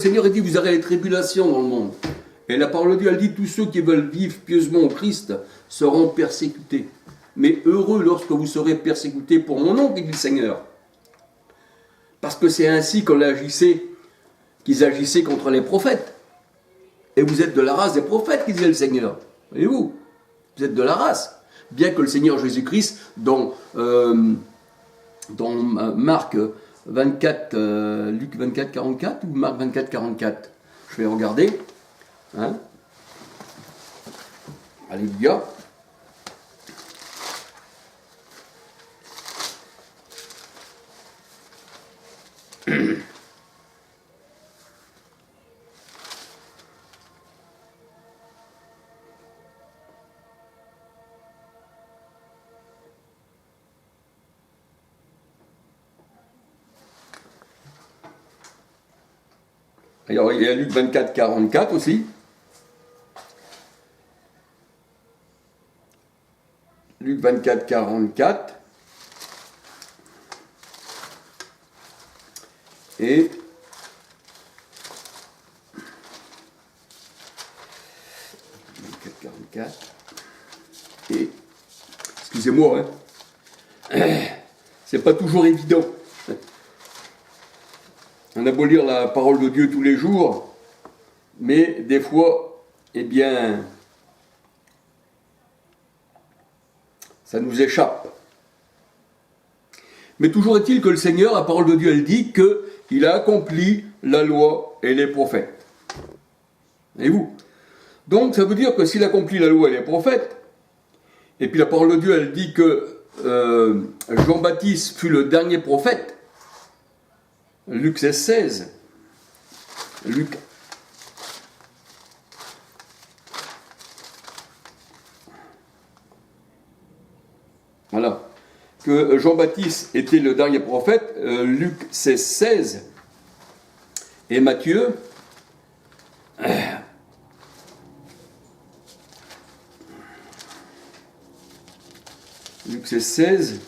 Le Seigneur a dit, vous aurez les tribulations dans le monde. Et la parole de Dieu, elle dit, tous ceux qui veulent vivre pieusement au Christ seront persécutés. Mais heureux lorsque vous serez persécutés pour mon nom, dit le Seigneur. Parce que c'est ainsi qu'ils agissaient contre les prophètes. Et vous êtes de la race des prophètes, disait le Seigneur. Voyez-vous, vous êtes de la race. Bien que le Seigneur Jésus-Christ, dans Marc 24, Luc 24, 44 ou Marc 24, 44, je vais regarder. Hein? Alléluia. Alors, il y a Luc 24, 44 aussi. Luc 24, 44. Et et excusez-moi, hein. C'est pas toujours évident. On a beau lire la parole de Dieu tous les jours, mais des fois, eh bien, ça nous échappe. Mais toujours est-il que le Seigneur, la parole de Dieu, elle dit qu'il a accompli la loi et les prophètes. Voyez-vous? Donc, ça veut dire que s'il accomplit la loi et les prophètes, et puis la parole de Dieu, elle dit que Jean-Baptiste fut le dernier prophète, Luc 16, 16. Luc. Voilà. Que Jean-Baptiste était le dernier prophète, Luc 16, 16. Et Matthieu. Luc 16, 16.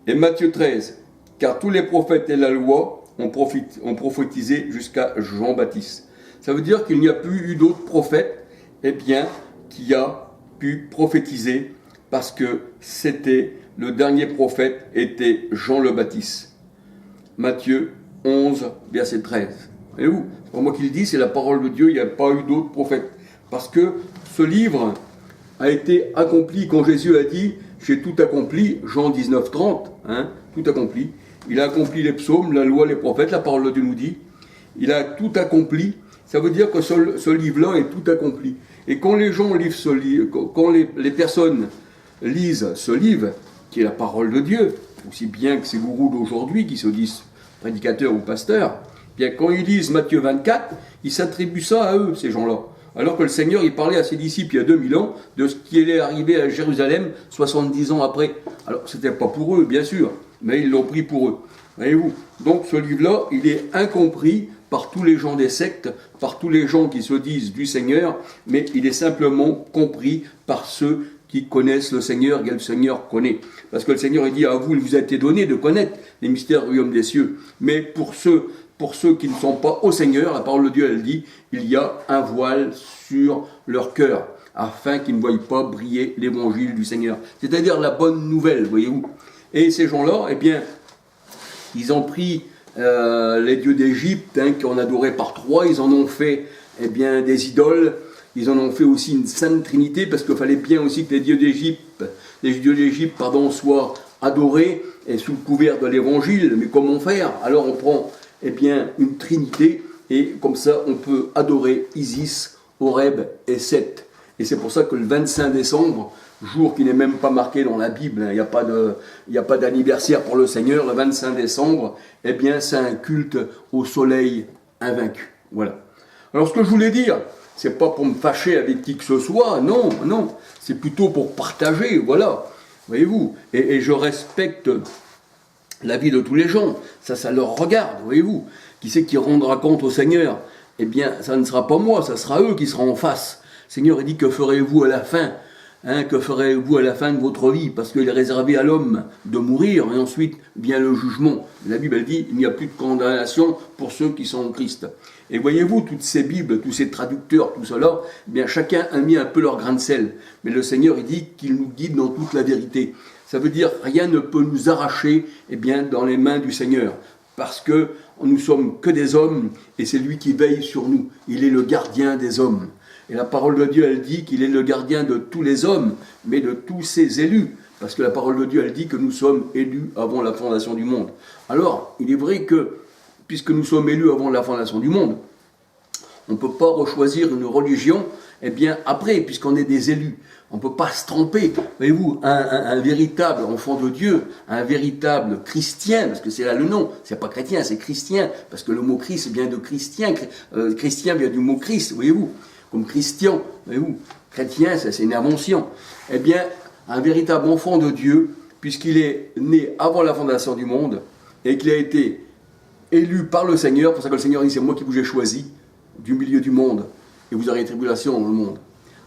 Et Matthieu 13, car tous les prophètes et la loi ont prophétisé jusqu'à Jean-Baptiste. Ça veut dire qu'il n'y a plus eu d'autres prophètes, eh bien, qui a pu prophétiser, parce que c'était, le dernier prophète était Jean le Baptiste. Matthieu 11, verset 13. Voyez-vous, c'est pas moi qui le dis, c'est la parole de Dieu, il n'y a pas eu d'autres prophètes. Parce que ce livre a été accompli quand Jésus a dit « J'ai tout accompli », Jean 19, 30, hein, tout accompli. Il a accompli les psaumes, la loi, les prophètes, la parole de Dieu nous dit. Il a tout accompli, ça veut dire que ce livre-là est tout accompli. Et quand les gens lisent ce livre, quand les personnes lisent ce livre, qui est la parole de Dieu, aussi bien que ces gourous d'aujourd'hui qui se disent prédicateurs ou pasteurs, bien quand ils lisent Matthieu 24, ils s'attribuent ça à eux, ces gens-là. Alors que le Seigneur, il parlait à ses disciples il y a 2000 ans de ce qui allait arriver à Jérusalem 70 ans après. Alors, c'était pas pour eux, bien sûr, mais ils l'ont pris pour eux. Voyez-vous? Donc, ce livre-là, il est incompris par tous les gens des sectes, par tous les gens qui se disent du Seigneur, mais il est simplement compris par ceux qui connaissent le Seigneur, et le Seigneur connaît. Parce que le Seigneur, il dit, à vous, il vous a été donné de connaître les mystères du royaume des cieux. Mais pour ceux qui ne sont pas au Seigneur, la parole de Dieu, elle dit, il y a un voile sur leur cœur, afin qu'ils ne voient pas briller l'évangile du Seigneur. C'est-à-dire la bonne nouvelle, voyez-vous. Et ces gens-là, eh bien, ils ont pris les dieux d'Égypte, hein, qu'on adorait par trois, ils en ont fait, eh bien, des idoles, ils en ont fait aussi une sainte trinité, parce qu'il fallait bien aussi que les dieux d'Égypte, soient adorés, et sous le couvert de l'évangile. Mais comment faire? Alors on prend, eh bien, une trinité, et comme ça, on peut adorer Isis, Horeb et Seth. Et c'est pour ça que le 25 décembre, jour qui n'est même pas marqué dans la Bible, hein, il n'y a pas d'anniversaire pour le Seigneur, le 25 décembre, eh bien, c'est un culte au soleil invaincu. Voilà. Alors, ce que je voulais dire, c'est pas pour me fâcher avec qui que ce soit, non, non, c'est plutôt pour partager, voilà. Voyez-vous, et je respecte la vie de tous les gens, ça leur regarde, voyez-vous. Qui c'est qui rendra compte au Seigneur? Eh bien, ça ne sera pas moi, ça sera eux qui seront en face. Le Seigneur, il dit, que ferez-vous à la fin? Hein, que ferez-vous à la fin de votre vie? Parce qu'il est réservé à l'homme de mourir, et ensuite vient le jugement. La Bible elle dit, il n'y a plus de condamnation pour ceux qui sont en Christ. Et voyez-vous, toutes ces Bibles, tous ces traducteurs, tout cela, eh bien chacun a mis un peu leur grain de sel. Mais le Seigneur, il dit qu'il nous guide dans toute la vérité. Ça veut dire, rien ne peut nous arracher, eh bien, dans les mains du Seigneur. Parce que nous sommes que des hommes, et c'est lui qui veille sur nous. Il est le gardien des hommes. Et la parole de Dieu, elle dit qu'il est le gardien de tous les hommes, mais de tous ses élus. Parce que la parole de Dieu, elle dit que nous sommes élus avant la fondation du monde. Alors, il est vrai que, puisque nous sommes élus avant la fondation du monde, on ne peut pas rechoisir une religion, eh bien, après, puisqu'on est des élus. On ne peut pas se tromper. Voyez-vous, un véritable enfant de Dieu, un véritable chrétien, parce que c'est là le nom, c'est pas chrétien, c'est chrétien, parce que le mot Christ vient de chrétien, chrétien vient du mot Christ, voyez-vous. Comme Christian, voyez-vous, chrétien, ça c'est une invention. Eh bien, un véritable enfant de Dieu, puisqu'il est né avant la fondation du monde, et qu'il a été élu par le Seigneur, pour ça que le Seigneur dit, c'est moi qui vous ai choisi, du milieu du monde, et vous aurez tribulation dans le monde.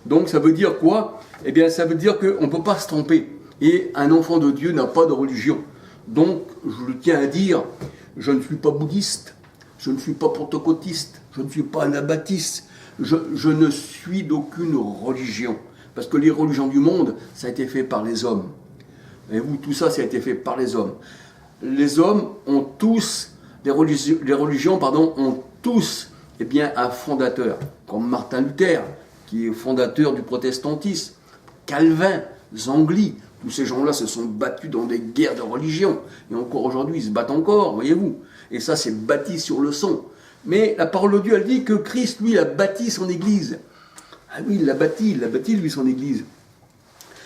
Donc ça veut dire quoi? Eh bien, ça veut dire qu'on ne peut pas se tromper. Et un enfant de Dieu n'a pas de religion. Donc, je le tiens à dire, je ne suis pas bouddhiste, je ne suis pas pentecôtiste, je ne suis pas anabaptiste, je ne suis d'aucune religion. Parce que les religions du monde, ça a été fait par les hommes. Et vous, tout ça, ça a été fait par les hommes. Les hommes ont tous, les religions, ont tous, eh bien, un fondateur, comme Martin Luther, qui est fondateur du protestantisme, Calvin, Zwingli, tous ces gens-là se sont battus dans des guerres de religion. Et encore aujourd'hui, ils se battent encore, voyez-vous. Et ça, c'est bâti sur le sang. Mais la parole de Dieu, elle dit que Christ, lui, a bâti son Église. Ah oui, il l'a bâti, lui, son Église.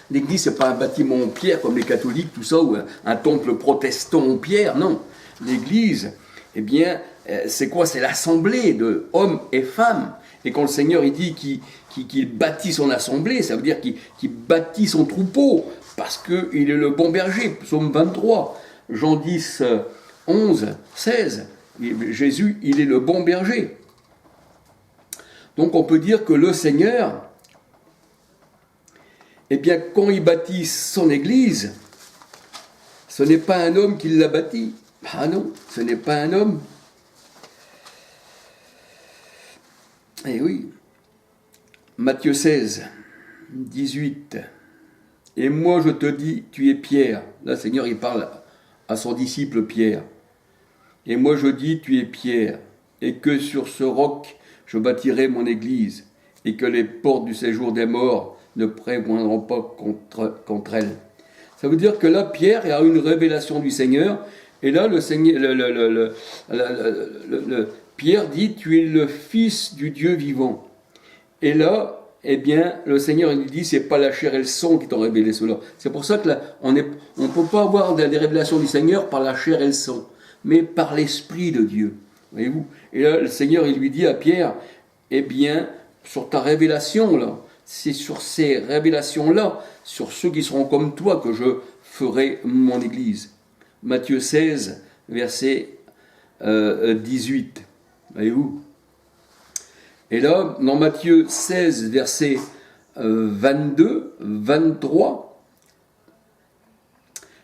L'Église, c'est pas un bâtiment en pierre comme les catholiques, tout ça, ou un temple protestant en pierre, non. L'Église, eh bien, c'est quoi? C'est l'assemblée de hommes et femmes. Et quand le Seigneur, il dit qu'il bâtit son assemblée, ça veut dire qu'il bâtit son troupeau, parce qu'il est le bon berger. Psaume 23, Jean 10, 11, 16. Jésus, il est le bon berger. Donc on peut dire que le Seigneur, eh bien, quand il bâtit son Église, ce n'est pas un homme qui l'a bâti. Ah non, ce n'est pas un homme. Eh oui. Matthieu 16, 18. Et moi je te dis, tu es Pierre. Là, le Seigneur, il parle à son disciple Pierre. Et moi je dis, tu es Pierre, et que sur ce roc je bâtirai mon église, et que les portes du séjour des morts ne prévaudront pas contre elle. Ça veut dire que là, Pierre a une révélation du Seigneur, et là, le Seigneur, Pierre dit, tu es le Fils du Dieu vivant. Et là, eh bien, le Seigneur, il lui dit, c'est pas la chair et le sang qui t'ont révélé cela. C'est pour ça que là, on ne peut pas avoir des révélations du Seigneur par la chair et le sang, mais par l'Esprit de Dieu. Voyez-vous? Et là, le Seigneur, il lui dit à Pierre, eh bien, sur ta révélation, là, c'est sur ces révélations-là, sur ceux qui seront comme toi, que je ferai mon Église. Matthieu 16, verset 18. Voyez-vous? Et là, dans Matthieu 16, verset 22, 23,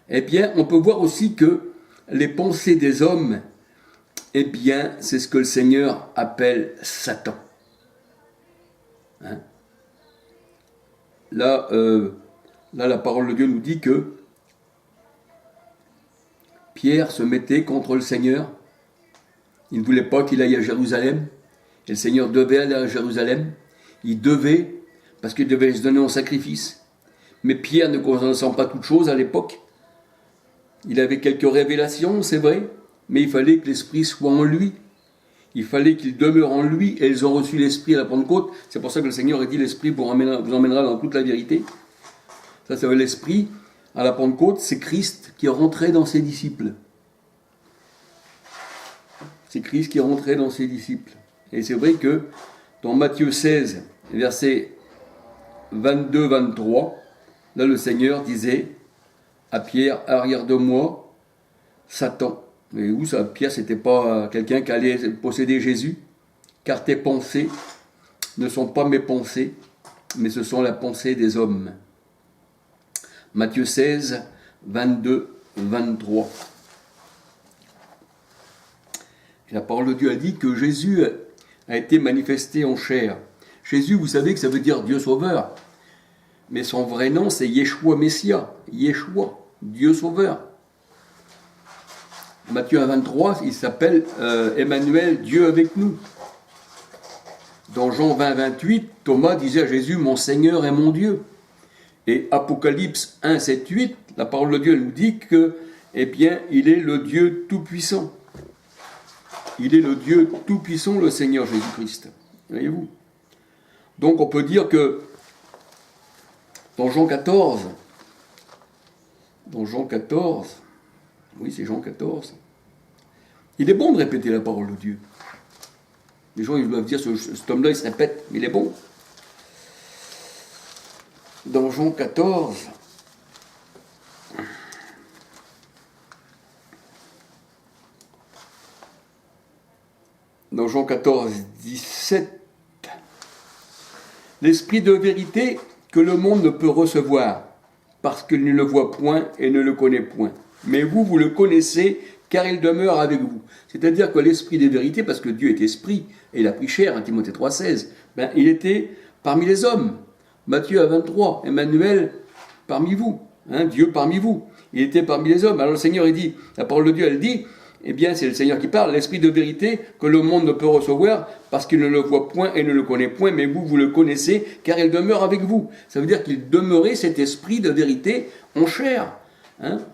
eh bien, on peut voir aussi que les pensées des hommes, eh bien, c'est ce que le Seigneur appelle Satan. Hein? Là, la parole de Dieu nous dit que Pierre se mettait contre le Seigneur. Il ne voulait pas qu'il aille à Jérusalem. Et le Seigneur devait aller à Jérusalem. Il devait, parce qu'il devait se donner en sacrifice. Mais Pierre ne connaissant pas toutes choses à l'époque. Il avait quelques révélations, c'est vrai, mais il fallait que l'Esprit soit en lui. Il fallait qu'il demeure en lui, et ils ont reçu l'Esprit à la Pentecôte. C'est pour ça que le Seigneur a dit, l'Esprit vous emmènera dans toute la vérité. Ça, c'est l'Esprit à la Pentecôte, c'est Christ qui est rentré dans ses disciples. C'est Christ qui est rentré dans ses disciples. Et c'est vrai que dans Matthieu 16, verset 22-23, là le Seigneur disait à Pierre, arrière de moi, Satan. Mais où ça, Pierre, c'était pas quelqu'un qui allait posséder Jésus, car tes pensées ne sont pas mes pensées, mais ce sont la pensée des hommes. Matthieu 16, 22, 23. Et la parole de Dieu a dit que Jésus a été manifesté en chair. Jésus, vous savez que ça veut dire Dieu sauveur. Mais son vrai nom, c'est Yeshua Messia. Yeshua, Dieu sauveur. Matthieu 23, il s'appelle Emmanuel, Dieu avec nous. Dans Jean 20, 28, Thomas disait à Jésus, mon Seigneur et mon Dieu. Et Apocalypse 1, 7, 8, la parole de Dieu nous dit que, eh bien, il est le Dieu tout-puissant. Il est le Dieu tout-puissant, le Seigneur Jésus-Christ. Voyez-vous? Donc on peut dire que dans Jean 14, oui c'est Jean 14, il est bon de répéter la parole de Dieu. Les gens ils doivent dire, cet homme-là il se répète, mais il est bon. Dans Jean 14, dans Jean 14, 17, l'esprit de vérité que le monde ne peut recevoir, parce qu'il ne le voit point et ne le connaît point. Mais vous, vous le connaissez, car il demeure avec vous. C'est-à-dire que l'esprit de vérité, parce que Dieu est esprit, et il a pris chair, Timothée 3,16, il était parmi les hommes. Matthieu 23, Emmanuel parmi vous, Dieu parmi vous. Il était parmi les hommes. Alors le Seigneur, il dit, la parole de Dieu, elle dit, eh bien, c'est le Seigneur qui parle, l'esprit de vérité que le monde ne peut recevoir parce qu'il ne le voit point et ne le connaît point, mais vous, vous le connaissez, car il demeure avec vous. Ça veut dire qu'il demeurait cet esprit de vérité en chair.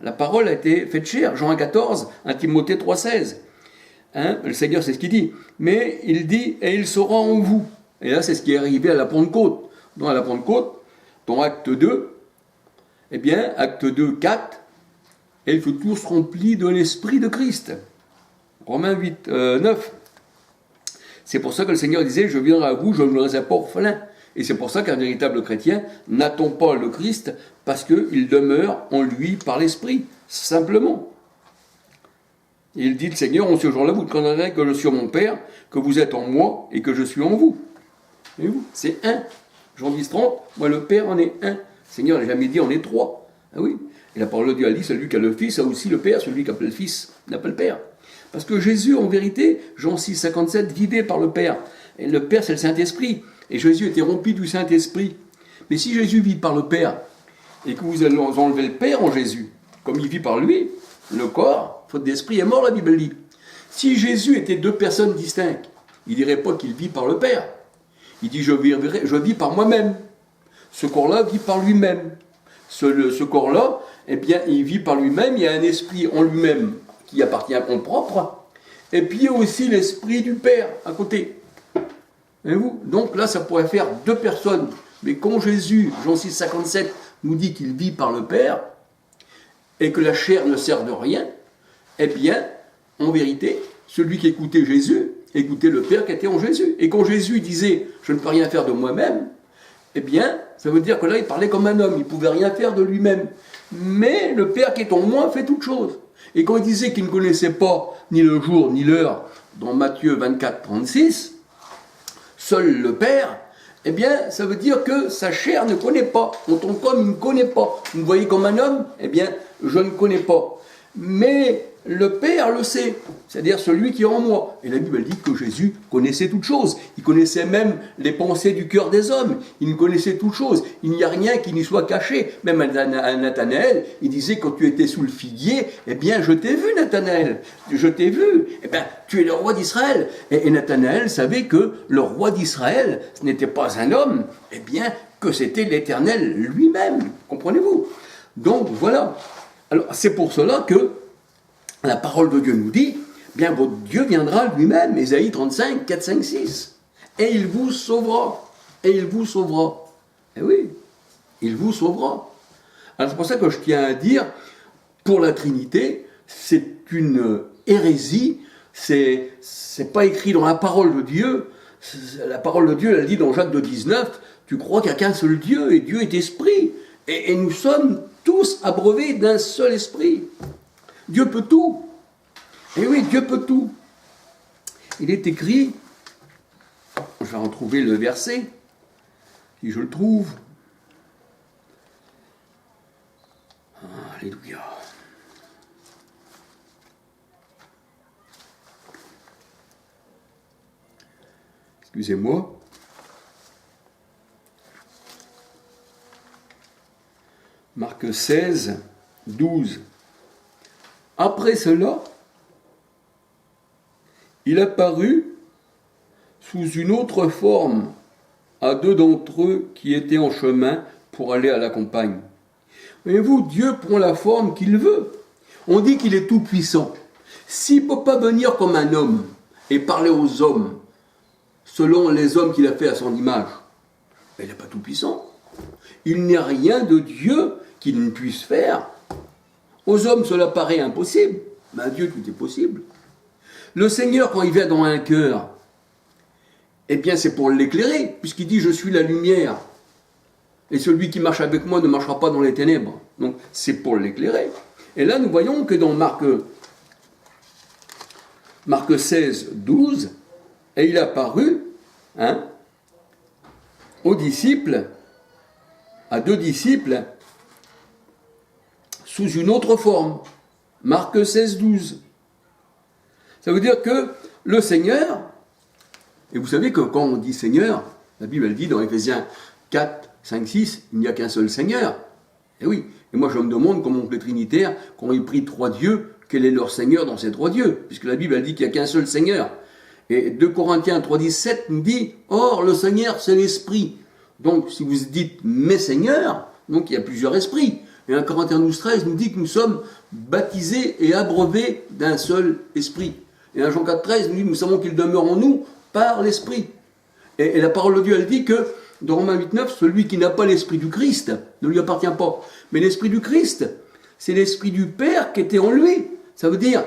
La parole a été faite chair. Jean 14, Timothée 3,16. Le Seigneur, c'est ce qu'il dit. Mais il dit, et il sera en vous. Et là, c'est ce qui est arrivé à la Pentecôte. Dans la Pentecôte, dans Acte 2, eh bien, Acte 2, 4, et ils furent tous remplis de l'Esprit de Christ. Romains 8, 9. C'est pour ça que le Seigneur disait, je viendrai à vous, je ne vous laisserai pas orphelin. Et c'est pour ça qu'un véritable chrétien n'attend pas le Christ, parce qu'il demeure en lui par l'Esprit, simplement. Et il dit, le Seigneur, en ce jour-là, vous connaîtrez que je suis en mon Père, que vous êtes en moi, et que je suis en vous. Et vous, c'est un. Jean 10, 30, moi le Père en est un. Le Seigneur n'a jamais dit on est trois. Ah oui. Et la parole de Dieu a dit, celui qui a le Fils a aussi le Père, celui qui a le Fils n'a pas le Père. Parce que Jésus, en vérité, Jean 6, 57, vivait par le Père. Et le Père, c'est le Saint-Esprit. Et Jésus était rempli du Saint-Esprit. Mais si Jésus vit par le Père, et que vous allez enlever le Père en Jésus, comme il vit par lui, le corps, faute d'esprit, est mort, la Bible dit. Si Jésus était deux personnes distinctes, il ne dirait pas qu'il vit par le Père. Il dit, je vis par moi-même. Ce corps-là vit par lui-même. Ce corps-là, eh bien, il vit par lui-même, il y a un esprit en lui-même qui appartient en propre, et puis il y a aussi l'esprit du Père à côté. Voyez-vous ? Donc là, ça pourrait faire deux personnes. Mais quand Jésus, Jean 6, 57, nous dit qu'il vit par le Père, et que la chair ne sert de rien, eh bien, en vérité, celui qui écoutait Jésus, écoutait le Père qui était en Jésus. Et quand Jésus disait « je ne peux rien faire de moi-même », eh bien, ça veut dire que là, il parlait comme un homme, il ne pouvait rien faire de lui-même. Mais le Père qui est en moi fait toute chose. Et quand il disait qu'il ne connaissait pas ni le jour ni l'heure, dans Matthieu 24, 36, seul le Père, eh bien, ça veut dire que sa chair ne connaît pas. En tant qu'homme, il ne connaît pas. Vous me voyez comme un homme, eh bien, je ne connais pas. Mais le Père le sait, c'est-à-dire celui qui est en moi. Et la Bible dit que Jésus connaissait toutes choses. Il connaissait même les pensées du cœur des hommes. Il connaissait toutes choses. Il n'y a rien qui n'y soit caché. Même à Nathanaël, il disait quand tu étais sous le figuier, eh bien je t'ai vu Nathanaël, je t'ai vu. Eh bien tu es le roi d'Israël. Et Nathanaël savait que le roi d'Israël, ce n'était pas un homme, eh bien que c'était l'Éternel lui-même. Comprenez-vous? Donc voilà. Alors c'est pour cela que la parole de Dieu nous dit, bien votre Dieu viendra lui-même, Ésaïe 35, 4, 5, 6, et il vous sauvera, et il vous sauvera. Eh oui, il vous sauvera. Alors c'est pour ça que je tiens à dire, pour la Trinité, c'est une hérésie, c'est pas écrit dans la parole de Dieu, la parole de Dieu, elle dit dans Jacques 2, 19, tu crois qu'il n'y a qu'un seul Dieu, et Dieu est esprit, et nous sommes tous abreuvés d'un seul esprit. Dieu peut tout. Et oui, Dieu peut tout. Il est écrit, je vais retrouver le verset, si je le trouve. Alléluia. Excusez-moi. Marc 16, 12. Après cela, il apparut sous une autre forme à deux d'entre eux qui étaient en chemin pour aller à la campagne. Voyez-vous, Dieu prend la forme qu'il veut. On dit qu'il est tout puissant. S'il ne peut pas venir comme un homme et parler aux hommes, selon les hommes qu'il a fait à son image, il n'est pas tout puissant. Il n'y a rien de Dieu qu'il ne puisse faire. Aux hommes, cela paraît impossible, mais à Dieu, tout est possible. Le Seigneur, quand il vient dans un cœur, eh bien, c'est pour l'éclairer, puisqu'il dit « Je suis la lumière, et celui qui marche avec moi ne marchera pas dans les ténèbres. » Donc, c'est pour l'éclairer. Et là, nous voyons que dans Marc 16, 12, et il est apparu aux disciples, à deux disciples, sous une autre forme. Marc 16, 12. Ça veut dire que le Seigneur, et vous savez que quand on dit Seigneur, la Bible elle dit dans Éphésiens 4, 5, 6, il n'y a qu'un seul Seigneur. Et oui, et moi je me demande comment les Trinitaires, quand ils prient trois dieux, quel est leur Seigneur dans ces trois dieux, puisque la Bible elle dit qu'il n'y a qu'un seul Seigneur. Et 2 Corinthiens 3, 17 nous dit, or le Seigneur c'est l'Esprit. Donc si vous dites mes Seigneurs, donc il y a plusieurs esprits. Et 1 Corinthiens 12, 13 nous dit que nous sommes baptisés et abreuvés d'un seul esprit. Et 1 Jean 4, 13 nous dit nous savons qu'il demeure en nous par l'esprit. Et la parole de Dieu elle dit que dans Romains 8, 9, celui qui n'a pas l'esprit du Christ ne lui appartient pas. Mais l'esprit du Christ, c'est l'esprit du Père qui était en lui. Ça veut dire,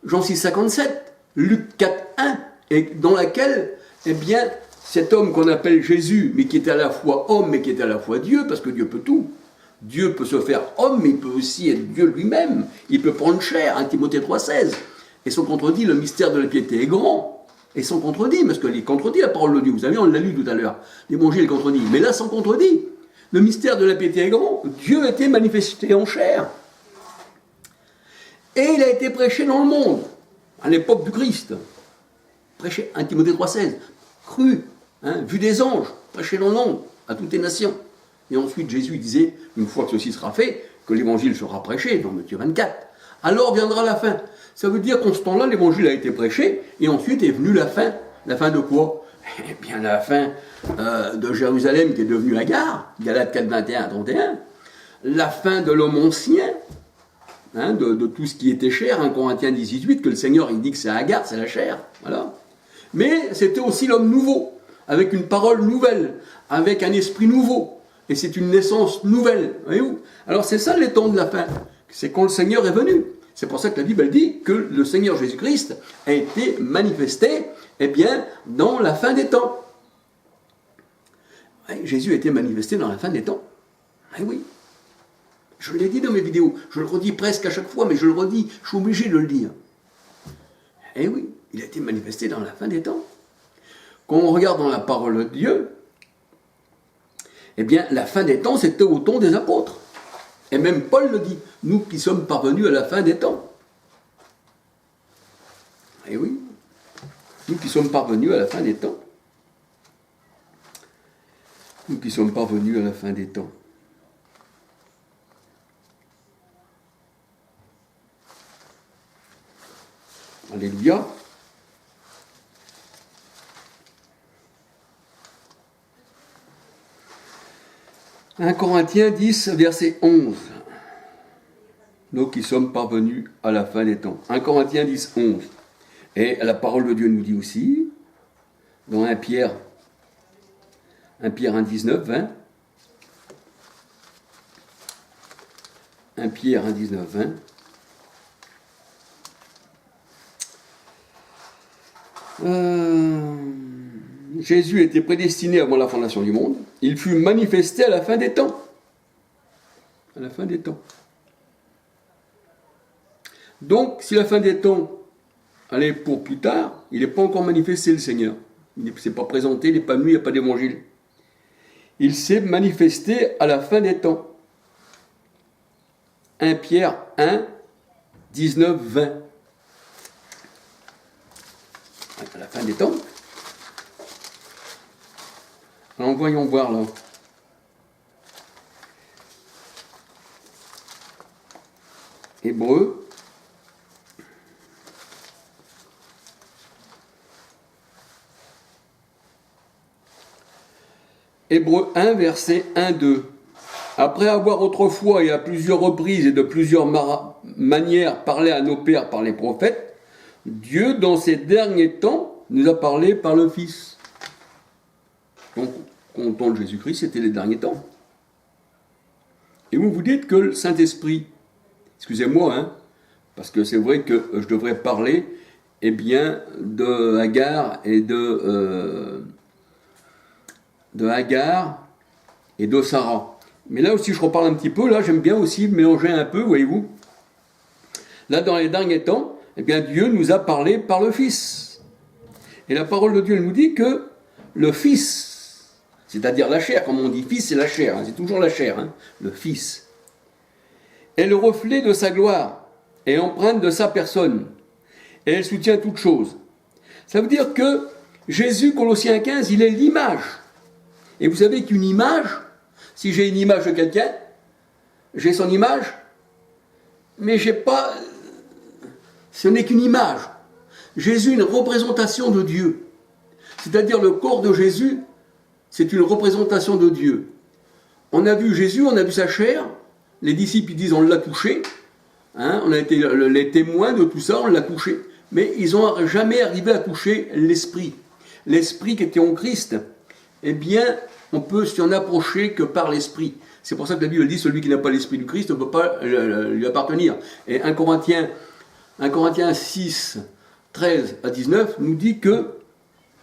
Jean 6, 57, Luc 4, 1, et dans laquelle, eh bien, cet homme qu'on appelle Jésus, mais qui était à la fois homme, mais qui était à la fois Dieu, parce que Dieu peut tout. Dieu peut se faire homme, mais il peut aussi être Dieu lui-même. Il peut prendre chair, 1 Timothée 3, 16. Et sans contredit, le mystère de la piété est grand. Et sans contredit, parce qu'il contredit la parole de Dieu. Vous savez, on l'a lu tout à l'heure. L'évangile contredit. Mais là, sans contredit. Le mystère de la piété est grand. Dieu a été manifesté en chair. Et il a été prêché dans le monde, à l'époque du Christ. Prêché, 1 Timothée 3, 16. Cru, vu des anges, prêché dans le monde, à toutes les nations. Et ensuite, Jésus disait, une fois que ceci sera fait, que l'évangile sera prêché, dans Matthieu 24. Alors viendra la fin. Ça veut dire qu'en ce temps-là, l'évangile a été prêché, et ensuite est venue la fin. La fin de quoi? Eh bien, la fin de Jérusalem qui est devenue Agar, Galates 4, 21 à 31. La fin de l'homme ancien, de tout ce qui était chair, 1 Corinthiens 18, que le Seigneur il dit que c'est Agar, c'est la chair. Voilà. Mais c'était aussi l'homme nouveau, avec une parole nouvelle, avec un esprit nouveau. Et c'est une naissance nouvelle. Voyez-vous? Alors c'est ça les temps de la fin. C'est quand le Seigneur est venu. C'est pour ça que la Bible dit que le Seigneur Jésus-Christ a été manifesté, eh bien, dans la fin des temps. Oui, Jésus a été manifesté dans la fin des temps. Eh oui. Je l'ai dit dans mes vidéos. Je le redis presque à chaque fois, mais je le redis. Je suis obligé de le dire. Eh oui, il a été manifesté dans la fin des temps. Quand on regarde dans la parole de Dieu, eh bien, la fin des temps, c'était au temps des apôtres. Et même Paul le dit, nous qui sommes parvenus à la fin des temps. Eh oui, nous qui sommes parvenus à la fin des temps. Nous qui sommes parvenus à la fin des temps. Alléluia. « 1 Corinthiens 10, verset 11. Nous qui sommes parvenus à la fin des temps. 1 Corinthiens 10, 11. Et la parole de Dieu nous dit aussi, dans 1 Pierre 1, 19, 20. 1 Pierre 1, 19, 20. Jésus était prédestiné avant la fondation du monde. Il fut manifesté à la fin des temps. À la fin des temps. Donc, si la fin des temps, elle est pour plus tard, il n'est pas encore manifesté le Seigneur. Il ne s'est pas présenté, il n'est pas venu, il n'y a pas d'évangile. Il s'est manifesté à la fin des temps. 1 Pierre 1, 19, 20. À la fin des temps. Alors voyons voir là. Hébreux. Hébreux 1, verset 1-2. Après avoir autrefois et à plusieurs reprises et de plusieurs manières parlé à nos pères par les prophètes, Dieu, dans ces derniers temps, nous a parlé par le Fils. Donc, au temps de Jésus-Christ, c'était les derniers temps. Et vous vous dites que le Saint-Esprit, excusez-moi, hein, parce que c'est vrai que je devrais parler, eh bien, de Agar et de Agar et de Sarah. Mais là aussi, je reparle un petit peu, là, j'aime bien aussi mélanger un peu, voyez-vous. Là, dans les derniers temps, eh bien, Dieu nous a parlé par le Fils. Et la parole de Dieu nous dit que le Fils, c'est-à-dire la chair, comme on dit Fils, c'est la chair, hein, c'est toujours la chair, hein, le Fils, est le reflet de sa gloire et l'empreinte de sa personne. Et elle soutient toute chose. Ça veut dire que Jésus, Colossiens 15, il est l'image. Et vous savez qu'une image, si j'ai une image de quelqu'un, j'ai son image, mais j'ai pas... Ce n'est qu'une image. Jésus est une représentation de Dieu. C'est-à-dire le corps de Jésus, c'est une représentation de Dieu. On a vu Jésus, on a vu sa chair, les disciples ils disent on l'a touché, hein, on a été les témoins de tout ça, on l'a touché, mais ils n'ont jamais arrivé à toucher l'Esprit. L'Esprit qui était en Christ, eh bien, on peut s'y en approcher que par l'Esprit. C'est pour ça que la Bible dit celui qui n'a pas l'Esprit du Christ ne peut pas lui appartenir. Et 1 Corinthiens 6, 13 à 19 nous dit que